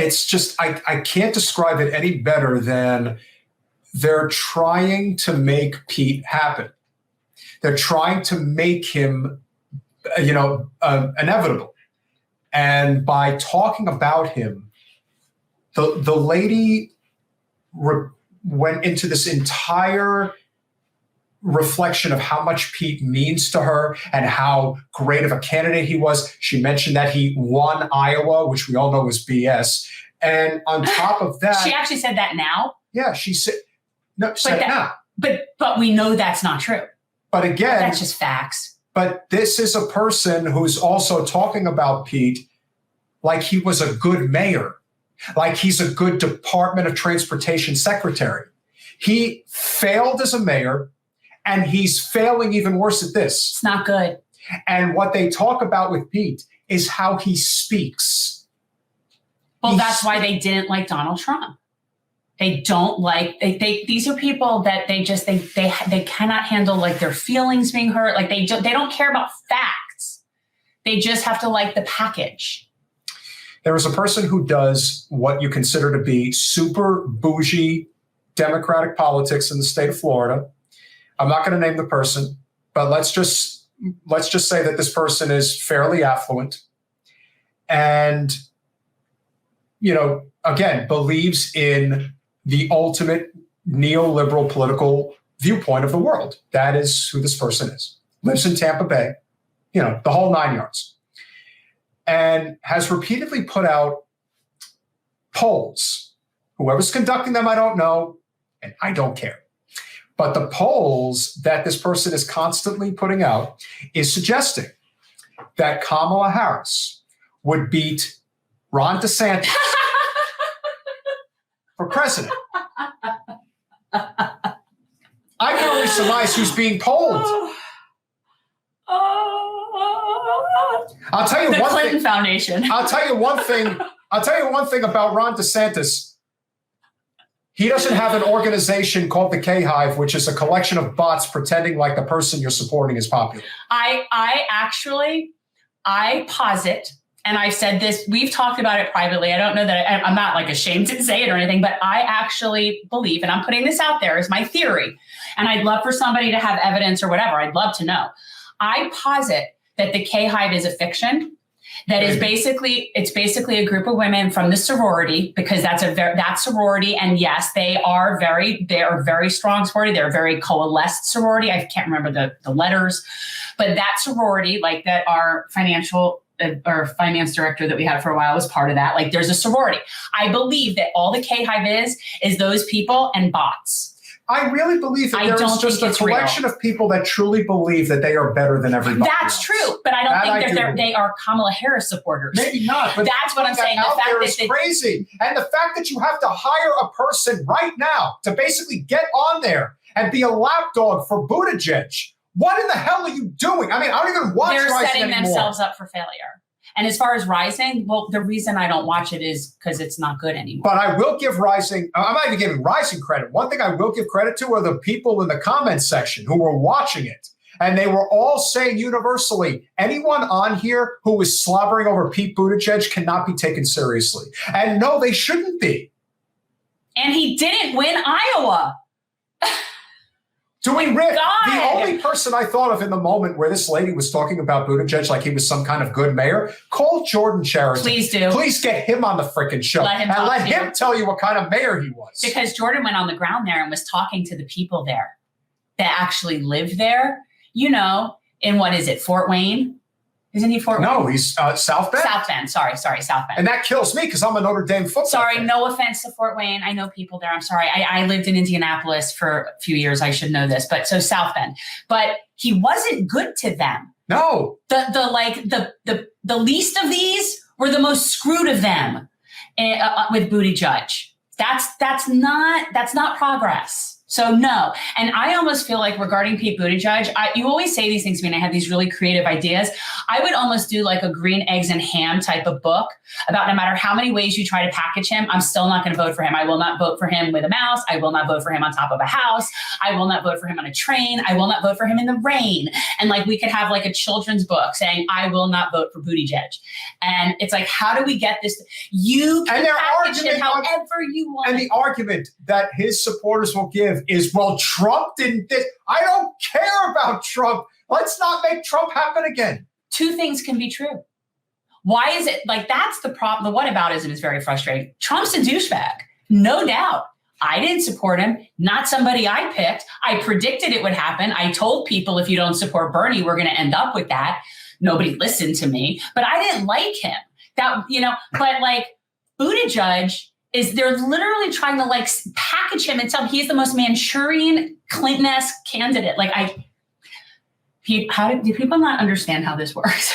it's just, I can't describe it any better than they're trying to make Pete happen. They're trying to make him, inevitable. And by talking about him, the lady went into this entire reflection of how much Pete means to her and how great of a candidate he was. She mentioned that he won Iowa, which we all know was BS. And on top of that, she actually said that now. Yeah, she said now. But we know that's not true. But again, that's just facts. But this is a person who's also talking about Pete like he was a good mayor, like he's a good Department of Transportation secretary. He failed as a mayor, and he's failing even worse at this. It's not good. And what they talk about with Pete is how he speaks. Well, that's why they didn't like Donald Trump. They don't like, these are people that they cannot handle like their feelings being hurt. Like they don't care about facts. They just have to like the package. There is a person who does what you consider to be super bougie Democratic politics in the state of Florida. I'm not going to name the person, but let's just say that this person is fairly affluent and, again, believes in the ultimate neoliberal political viewpoint of the world. That is who this person is. Lives in Tampa Bay, the whole 9 yards. And has repeatedly put out polls. Whoever's conducting them, I don't know, and I don't care. But the polls that this person is constantly putting out is suggesting that Kamala Harris would beat Ron DeSantis for president. I can only surmise who's being polled. I'll tell you the one Clinton thing. Foundation. I'll tell you one thing about Ron DeSantis. He doesn't have an organization called the K-Hive, which is a collection of bots pretending like the person you're supporting is popular. I posit, and I've said this, we've talked about it privately. I don't know that I'm not like ashamed to say it or anything, but I actually believe, and I'm putting this out there as my theory, and I'd love for somebody to have evidence or whatever. I'd love to know. I posit that the K-Hive is a fiction. That is basically a group of women from the sorority, because that sorority. And yes, they are very strong sorority. They're a very coalesced sorority. I can't remember the letters, but that sorority, like that our finance director that we had for a while was part of that. Like there's a sorority. I believe that all the K-Hive is those people and bots. I really believe that there's just a collection of people that truly believe that they are better than everybody That's else. true, but I don't think they are Kamala Harris supporters. Maybe not, but that's what I'm saying. The fact is crazy. And the fact that you have to hire a person right now to basically get on there and be a lapdog for Buttigieg. What in the hell are you doing? I mean, I don't even watch Rising anymore. They're setting themselves up for failure. And as far as Rising, well, the reason I don't watch it is because it's not good anymore. But I will give Rising, I'm not even giving Rising credit. One thing I will give credit to are the people in the comments section who were watching it. And they were all saying universally, anyone on here who is slobbering over Pete Buttigieg cannot be taken seriously. And no, they shouldn't be. And he didn't win Iowa. Doing Rick, the only person I thought of in the moment where this lady was talking about Buttigieg like he was some kind of good mayor, call Jordan Sheridan. Please do. Please get him on the freaking show let him tell you what kind of mayor he was. Because Jordan went on the ground there and was talking to the people there that actually live there, in what is it, Fort Wayne? Isn't he Fort Wayne? No, he's South Bend. South Bend. Sorry, South Bend. And that kills me because I'm a Notre Dame football fan. No offense to Fort Wayne. I know people there. I'm sorry. I lived in Indianapolis for a few years. I should know this. But so South Bend. But he wasn't good to them. No. The least of these were the most screwed of them with Buttigieg. That's not progress. So no. And I almost feel like regarding Pete Buttigieg, you always say these things to me and I have these really creative ideas. I would almost do like a green eggs and ham type of book about no matter how many ways you try to package him, I'm still not going to vote for him. I will not vote for him with a mouse. I will not vote for him on top of a house. I will not vote for him on a train. I will not vote for him in the rain. And like we could have like a children's book saying, I will not vote for Buttigieg. And it's like, how do we get this? You can package him however you want. And the argument that his supporters will give is, well, Trump didn't this. I don't care about Trump. Let's not make Trump happen again. Two things can be true. Why is it like that's the problem? The whataboutism is very frustrating. Trump's a douchebag, no doubt. I didn't support him, not somebody I picked. I predicted it would happen. I told people if you don't support Bernie, we're going to end up with that. Nobody listened to me, but I didn't like him. But like Buttigieg they're literally trying to like package him and tell him he's the most Manchurian Clinton-esque candidate. Like do people not understand how this works?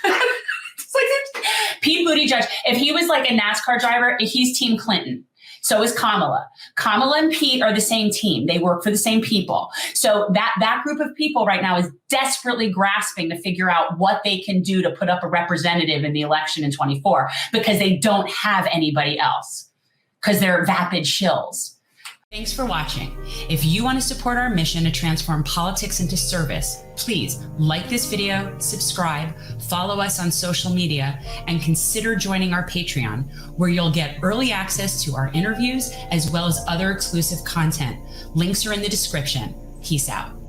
It's like Pete Buttigieg, if he was like a NASCAR driver, he's Team Clinton. So is Kamala. Kamala and Pete are the same team. They work for the same people. So that group of people right now is desperately grasping to figure out what they can do to put up a representative in the election in 24 because they don't have anybody else because they're vapid shills. Thanks for watching. If you want to support our mission to transform politics into service, please like this video, subscribe, follow us on social media, and consider joining our Patreon, where you'll get early access to our interviews as well as other exclusive content. Links are in the description. Peace out.